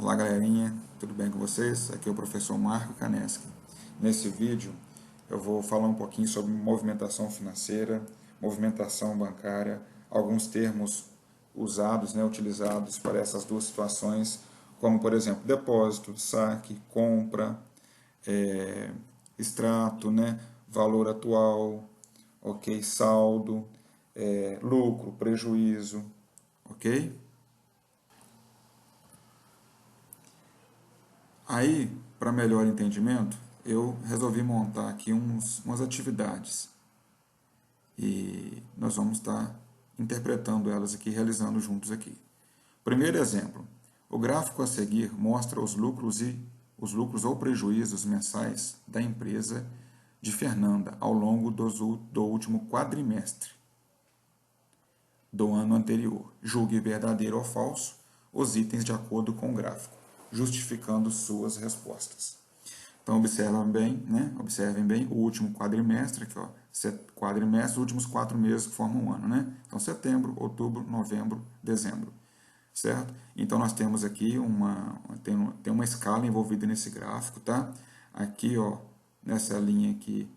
Olá galerinha, tudo bem com vocês? Aqui é o professor Marco Kaneski. Nesse vídeo eu vou falar um pouquinho sobre movimentação financeira, movimentação bancária, alguns termos usados, utilizados para essas duas situações, como por exemplo depósito, saque, compra, extrato, valor atual, ok, saldo, lucro, prejuízo, ok? Aí, para melhor entendimento, eu resolvi montar aqui umas atividades e nós vamos estar interpretando elas aqui, realizando juntos aqui. Primeiro exemplo, o gráfico a seguir mostra os lucros ou prejuízos mensais da empresa de Fernanda ao longo do último quadrimestre do ano anterior. Julgue verdadeiro ou falso os itens de acordo com o gráfico, justificando suas respostas. Então, observem bem o último quadrimestre, aqui, ó, quadrimestre, os últimos 4 meses que formam um ano, né? Então, setembro, outubro, novembro, dezembro, certo? Então, nós temos aqui tem uma escala envolvida nesse gráfico, tá? Aqui, ó, nessa linha aqui,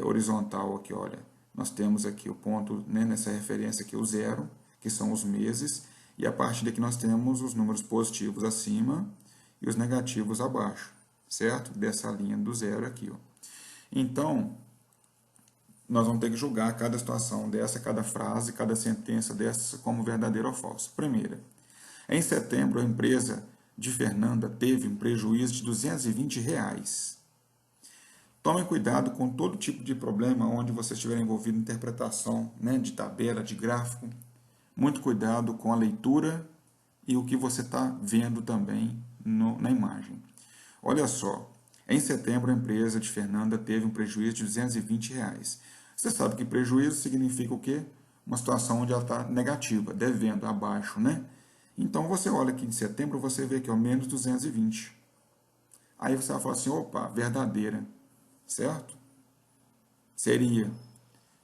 horizontal, aqui, olha, nós temos aqui o ponto, nessa referência aqui, o zero, que são os meses, e a partir daqui nós temos os números positivos acima e os negativos abaixo, certo? Dessa linha do zero aqui, ó. Então, nós vamos ter que julgar cada situação dessa, cada frase, cada sentença dessa como verdadeira ou falsa. Primeira, em setembro a empresa de Fernanda teve um prejuízo de R$ 220. Tomem cuidado com todo tipo de problema onde você estiver envolvido em interpretação, de tabela, de gráfico. Muito cuidado com a leitura e o que você está vendo também na imagem. Olha só, em setembro a empresa de Fernanda teve um prejuízo de R$ 220. Você sabe que prejuízo significa o quê? Uma situação onde ela está negativa, devendo, abaixo, né? Então você olha aqui em setembro, você vê que é menos 220. Aí você vai falar assim, opa, verdadeira, certo? Seria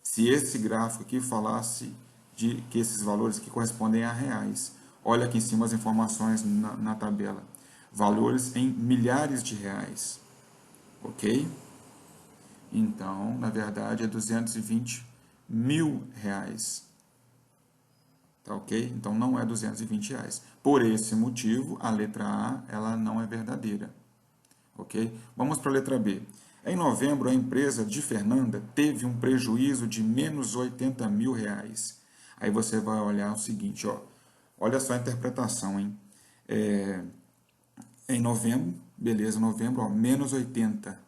se esse gráfico aqui falasse de que esses valores aqui correspondem a reais. Olha aqui em cima as informações na tabela. Valores em milhares de reais. Ok? Então, na verdade, é R$ 220.000. Tá ok? Então, não é R$ 220. Por esse motivo, a letra A ela não é verdadeira. Ok? Vamos para a letra B. Em novembro, a empresa de Fernanda teve um prejuízo de menos R$ 80.000. Aí você vai olhar o seguinte, ó. Olha só a interpretação, hein? Em novembro, beleza, novembro, ó, menos 80.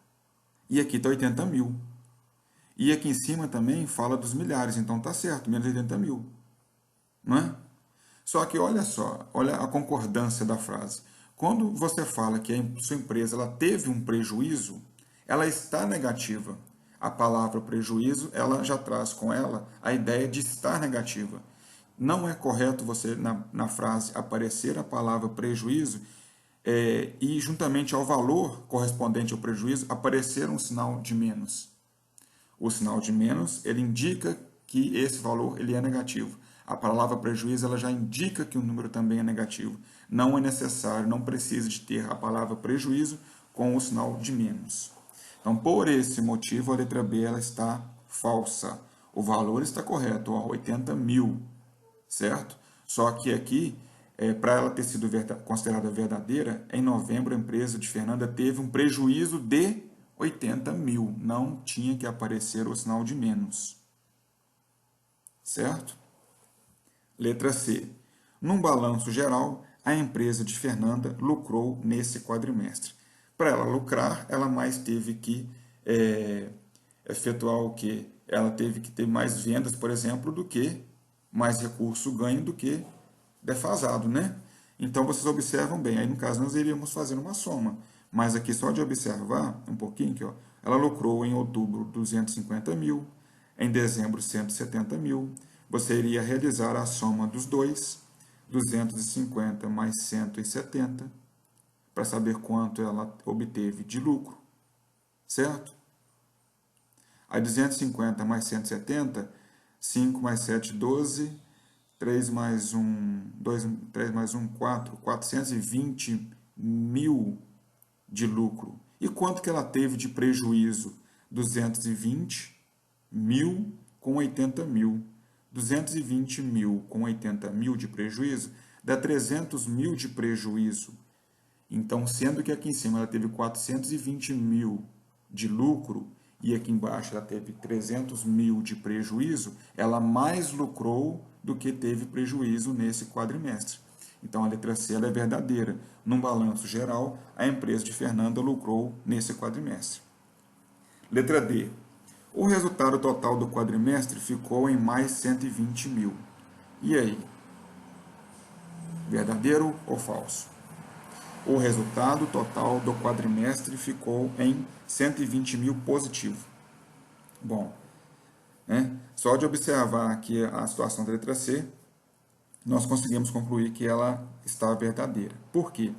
E aqui está 80 mil. E aqui em cima também fala dos milhares, então tá certo, menos 80 mil. Não é? Só que olha só, olha a concordância da frase. Quando você fala que a sua empresa ela teve um prejuízo, ela está negativa. A palavra prejuízo, ela já traz com ela a ideia de estar negativa. Não é correto você, na frase, aparecer a palavra prejuízo e, juntamente ao valor correspondente ao prejuízo, aparecer um sinal de menos. O sinal de menos, ele indica que esse valor ele é negativo. A palavra prejuízo ela já indica que o número também é negativo. Não é necessário, não precisa de ter a palavra prejuízo com o sinal de menos. Então, por esse motivo, a letra B ela está falsa. O valor está correto, ó, 80 mil, certo? Só que aqui, para ela ter sido considerada verdadeira, em novembro a empresa de Fernanda teve um prejuízo de 80 mil. Não tinha que aparecer o sinal de menos. Certo? Letra C. Num balanço geral, a empresa de Fernanda lucrou nesse quadrimestre. Para ela lucrar, ela mais teve que efetuar o quê? Ela teve que ter mais vendas, por exemplo, do que mais recurso ganho do que defasado, né? Então vocês observam bem, aí no caso nós iríamos fazer uma soma, mas aqui só de observar um pouquinho, aqui, ó, ela lucrou em outubro 250 mil, em dezembro 170 mil, você iria realizar a soma dos dois, 250 mais 170, para saber quanto ela obteve de lucro, certo? Aí 250 mais 170, 5 mais 7, 12, 3 mais 1, 2, 3 mais 1, 4, 420 mil de lucro. E quanto que ela teve de prejuízo? 220 mil com 80 mil. 220 mil com 80 mil de prejuízo dá 300 mil de prejuízo. Então, sendo que aqui em cima ela teve 420 mil de lucro e aqui embaixo ela teve 300 mil de prejuízo, ela mais lucrou do que teve prejuízo nesse quadrimestre. Então, a letra C ela é verdadeira. Num balanço geral, a empresa de Fernanda lucrou nesse quadrimestre. Letra D. O resultado total do quadrimestre ficou em mais 120 mil. E aí? Verdadeiro ou falso? O resultado total do quadrimestre ficou em 120 mil positivo. Bom, só de observar aqui a situação da letra C, nós conseguimos concluir que ela está verdadeira. Por quê?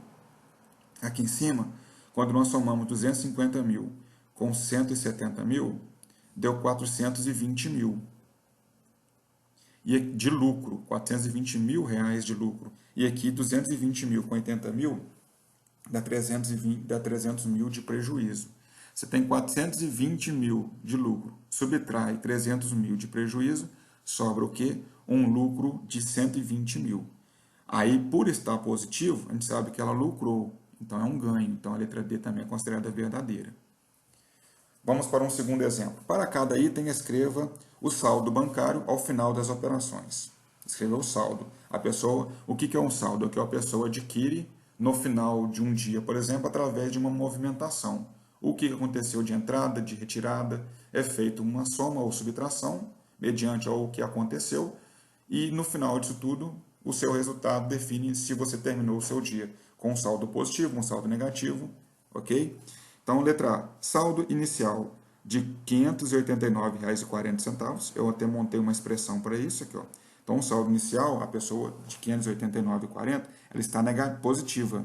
Aqui em cima, quando nós somamos 250 mil com 170 mil, deu 420 mil de lucro, 420 mil reais de lucro. E aqui 220 mil com 80 mil, dá 300 mil de prejuízo. Você tem 420 mil de lucro, subtrai 300 mil de prejuízo, sobra o quê? Um lucro de 120 mil. Aí, por estar positivo, a gente sabe que ela lucrou, então é um ganho. Então, a letra D também é considerada verdadeira. Vamos para um segundo exemplo. Para cada item, escreva o saldo bancário ao final das operações. Escreva o saldo. O que é um saldo? É o que a pessoa adquire no final de um dia, por exemplo, através de uma movimentação. O que aconteceu de entrada, de retirada, é feito uma soma ou subtração, mediante o que aconteceu, e no final disso tudo, o seu resultado define se você terminou o seu dia com um saldo positivo, um saldo negativo, ok? Então, letra A, saldo inicial de R$ 589,40. Eu até montei uma expressão para isso aqui, ó. Então, o saldo inicial, a pessoa de R$ 589,40, ela está positiva.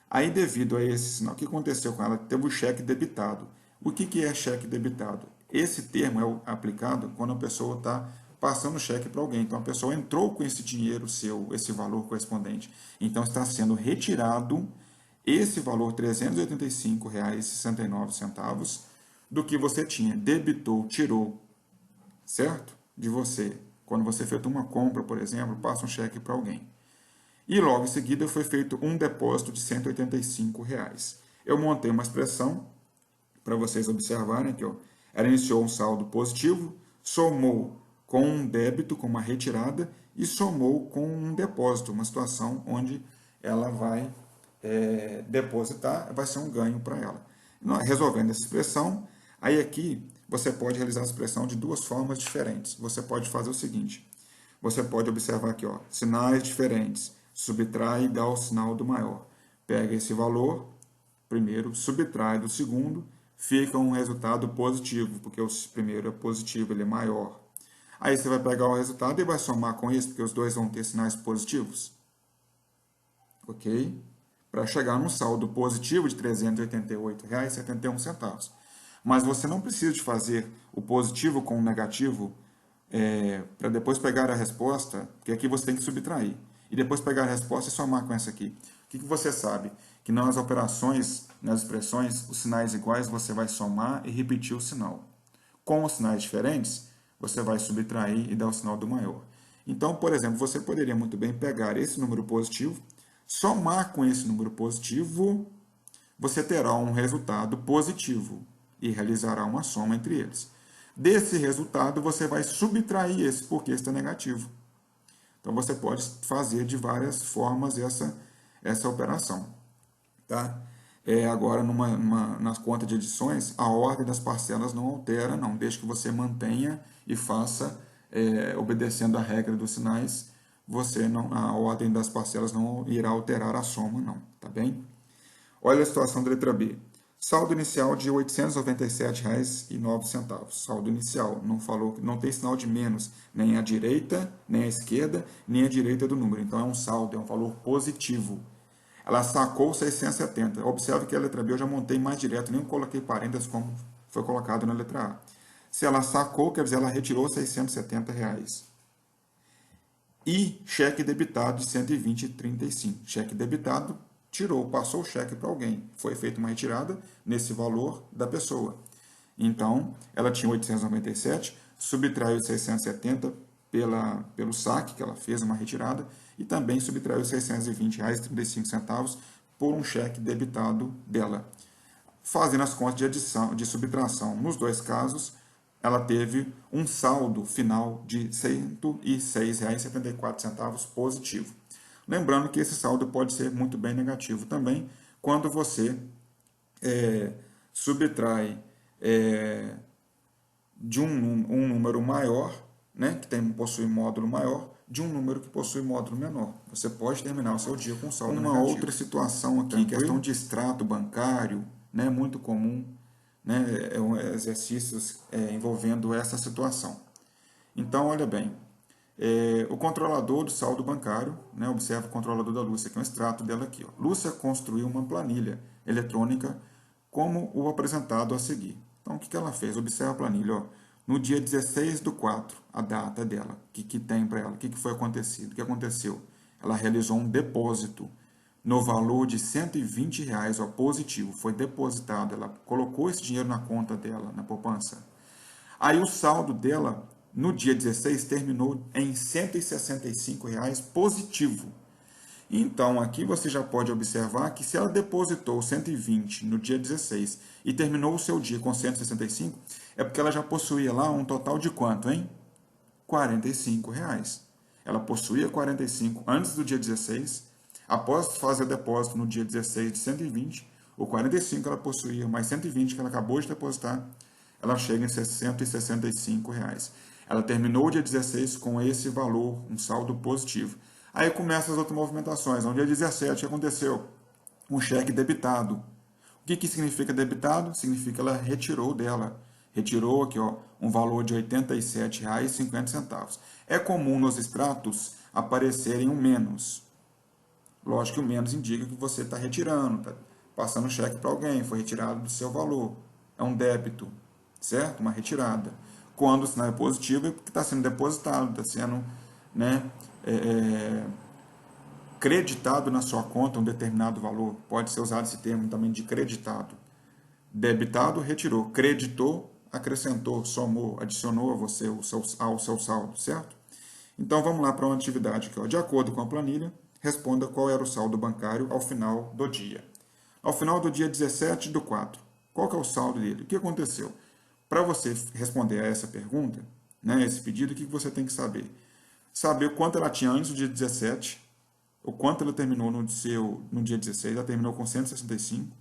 Aí, devido a esse sinal, o que aconteceu com ela? Teve o cheque debitado. O que é cheque debitado? Esse termo é aplicado quando a pessoa está passando o cheque para alguém. Então, a pessoa entrou com esse dinheiro seu, esse valor correspondente. Então, está sendo retirado esse valor, R$ 385,69, do que você tinha. Debitou, tirou, certo? De você. Quando você fez uma compra, por exemplo, passa um cheque para alguém. E logo em seguida foi feito um depósito de R$ 185. Eu montei uma expressão para vocês observarem aqui. Ó. Ela iniciou um saldo positivo, somou com um débito, com uma retirada, e somou com um depósito, uma situação onde ela vai depositar, vai ser um ganho para ela. Resolvendo essa expressão, aí aqui você pode realizar a expressão de duas formas diferentes. Você pode fazer o seguinte, você pode observar aqui, ó, sinais diferentes, subtrai e dá o sinal do maior. Pega esse valor, primeiro, subtrai do segundo, fica um resultado positivo, porque o primeiro é positivo, ele é maior. Aí você vai pegar o resultado e vai somar com isso, porque os dois vão ter sinais positivos. Ok? Para chegar num saldo positivo de R$ 388,71. Mas você não precisa de fazer o positivo com o negativo para depois pegar a resposta, porque aqui você tem que subtrair. E depois pegar a resposta e somar com essa aqui. O que você sabe? Que nas operações, nas expressões, os sinais iguais você vai somar e repetir o sinal. Com os sinais diferentes, você vai subtrair e dar o sinal do maior. Então, por exemplo, você poderia muito bem pegar esse número positivo, somar com esse número positivo, você terá um resultado positivo e realizará uma soma entre eles. Desse resultado, você vai subtrair esse, porque está negativo. Então, você pode fazer de várias formas essa operação. Tá? Agora, nas contas de edições, a ordem das parcelas não altera, não. Desde que você mantenha e faça, obedecendo a regra dos sinais, a ordem das parcelas não irá alterar a soma, não. Tá bem? Olha a situação da letra B. Saldo inicial de R$ 897,09. Saldo inicial, não tem sinal de menos, nem à direita, nem à esquerda, nem à direita do número. Então é um saldo, é um valor positivo. Ela sacou 670. Observe que a letra B eu já montei mais direto, nem coloquei parênteses como foi colocado na letra A. Se ela sacou, quer dizer, ela retirou R$ 670. E cheque debitado de R$ 120,35. Cheque debitado, tirou, passou o cheque para alguém. Foi feita uma retirada nesse valor da pessoa. Então, ela tinha 897, subtraiu 670 pelo saque, que ela fez uma retirada, e também subtraiu R$ 620,35 por um cheque debitado dela. Fazendo as contas de adição, de subtração, nos dois casos, ela teve um saldo final de R$ 106,74 positivo. Lembrando que esse saldo pode ser muito bem negativo também, quando você subtrai de um número maior, né, que possui módulo maior, de um número que possui módulo menor. Você pode terminar o seu dia com saldo negativo. Uma outra situação aqui, tranquilo? Questão de extrato bancário, né, muito comum, né, exercícios envolvendo essa situação. Então, olha bem, o controlador do saldo bancário, né, observa o controlador da Lúcia, que é um extrato dela aqui. Ó. Lúcia construiu uma planilha eletrônica como o apresentado a seguir. Então, o que ela fez? Observa a planilha. Ó. No dia 16/4, a data dela, que tem para ela, o que foi acontecido? O que aconteceu? Ela realizou um depósito no valor de R$ 120, ó, positivo. Foi depositado, ela colocou esse dinheiro na conta dela, na poupança. Aí o saldo dela, no dia 16, terminou em R$ 165 positivo. Então, aqui você já pode observar que se ela depositou 120 no dia 16 e terminou o seu dia com 165, é porque ela já possuía lá um total de quanto, hein? R$ 45. Ela possuía 45 antes do dia 16, após fazer o depósito no dia 16 de 120, o 45 ela possuía, mais 120 que ela acabou de depositar, ela chega em R$ 165. Ela terminou o dia 16 com esse valor, um saldo positivo. Aí começam as outras movimentações. No dia 17, o que aconteceu? Um cheque debitado. O que significa debitado? Significa que ela retirou dela. Retirou aqui, ó, um valor de R$ 87,50. É comum nos extratos aparecerem um menos. Lógico que o menos indica que você está retirando, está passando cheque para alguém, foi retirado do seu valor. É um débito, certo? Uma retirada. Quando o sinal é positivo, é porque está sendo depositado, está sendo, né, creditado na sua conta um determinado valor. Pode ser usado esse termo também de creditado. Debitado, retirou. Creditou, acrescentou, somou, adicionou a você ao seu saldo, certo? Então vamos lá para uma atividade aqui. Ó. De acordo com a planilha, responda qual era o saldo bancário ao final do dia. Ao final do dia 17/4, qual que é o saldo dele? O que aconteceu? Para você responder a essa pergunta, né, esse pedido, o que você tem que saber? Saber o quanto ela tinha antes do dia 17, o quanto ela terminou no dia 16, ela terminou com 165,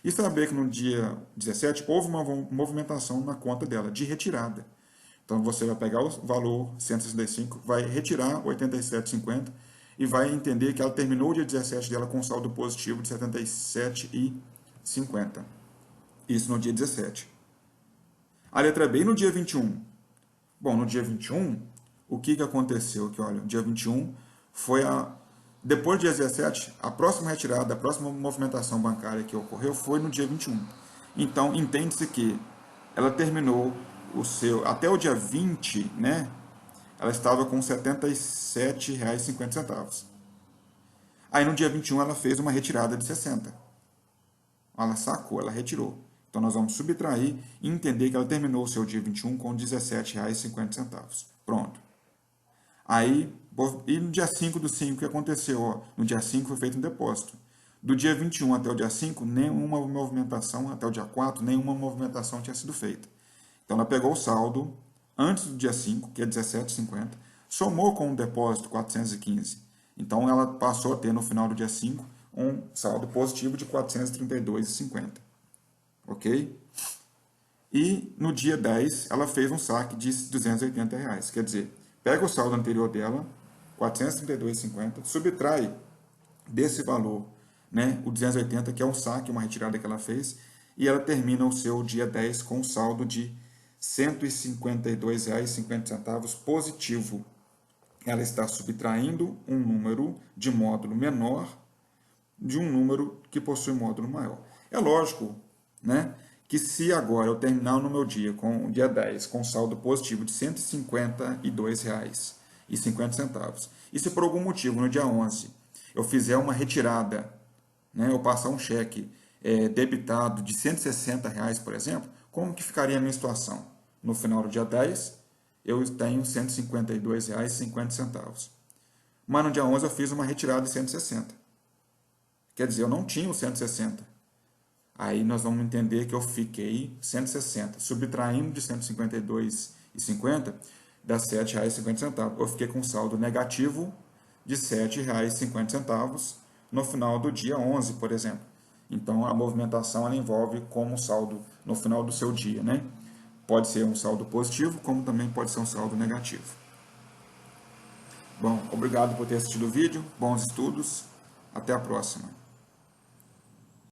e saber que no dia 17 houve uma movimentação na conta dela, de retirada. Então você vai pegar o valor 165, vai retirar 87,50 e vai entender que ela terminou o dia 17 dela com um saldo positivo de 77,50. Isso no dia 17. A letra B, no dia 21. Bom, no dia 21, o que aconteceu? Que, olha, no dia 21 foi depois do dia 17, a próxima retirada, a próxima movimentação bancária que ocorreu foi no dia 21. Então, entende-se que ela terminou até o dia 20, né? Ela estava com R$ 77,50. Aí no dia 21 ela fez uma retirada de 60. Ela sacou, ela retirou. Então nós vamos subtrair e entender que ela terminou o seu dia 21 com R$ 17,50. Pronto. Aí, e no dia 5/5 o que aconteceu? Ó, no dia 5 foi feito um depósito. Do dia 21 até o dia 5, nenhuma movimentação, até o dia 4, nenhuma movimentação tinha sido feita. Então ela pegou o saldo antes do dia 5, que é 17,50, somou com o depósito 415. Então ela passou a ter no final do dia 5 um saldo positivo de 432,50. Ok? E no dia 10 ela fez um saque de R$ 280. Quer dizer, pega o saldo anterior dela, 432,50, subtrai desse valor, né, o 280, que é um saque, uma retirada que ela fez, e ela termina o seu dia 10 com um saldo de R$ 152,50 positivo. Ela está subtraindo um número de módulo menor de um número que possui módulo maior. É lógico, né, que se agora eu terminar no meu dia, com o dia 10, com saldo positivo de R$ 152,50, e se por algum motivo no dia 11 eu fizer uma retirada, né, eu passar um cheque debitado de R$ 160, por exemplo, como que ficaria a minha situação? No final do dia 10, eu tenho R$ 152,50. Mas no dia 11 eu fiz uma retirada de 160. Quer dizer, eu não tinha os 160. Aí nós vamos entender que eu fiquei 160, subtraindo de 152,50, dá R$ 7,50. Eu fiquei com um saldo negativo de R$ 7,50 no final do dia 11, por exemplo. Então a movimentação ela envolve como saldo no final do seu dia, né? Pode ser um saldo positivo, como também pode ser um saldo negativo. Bom, obrigado por ter assistido o vídeo, bons estudos, até a próxima.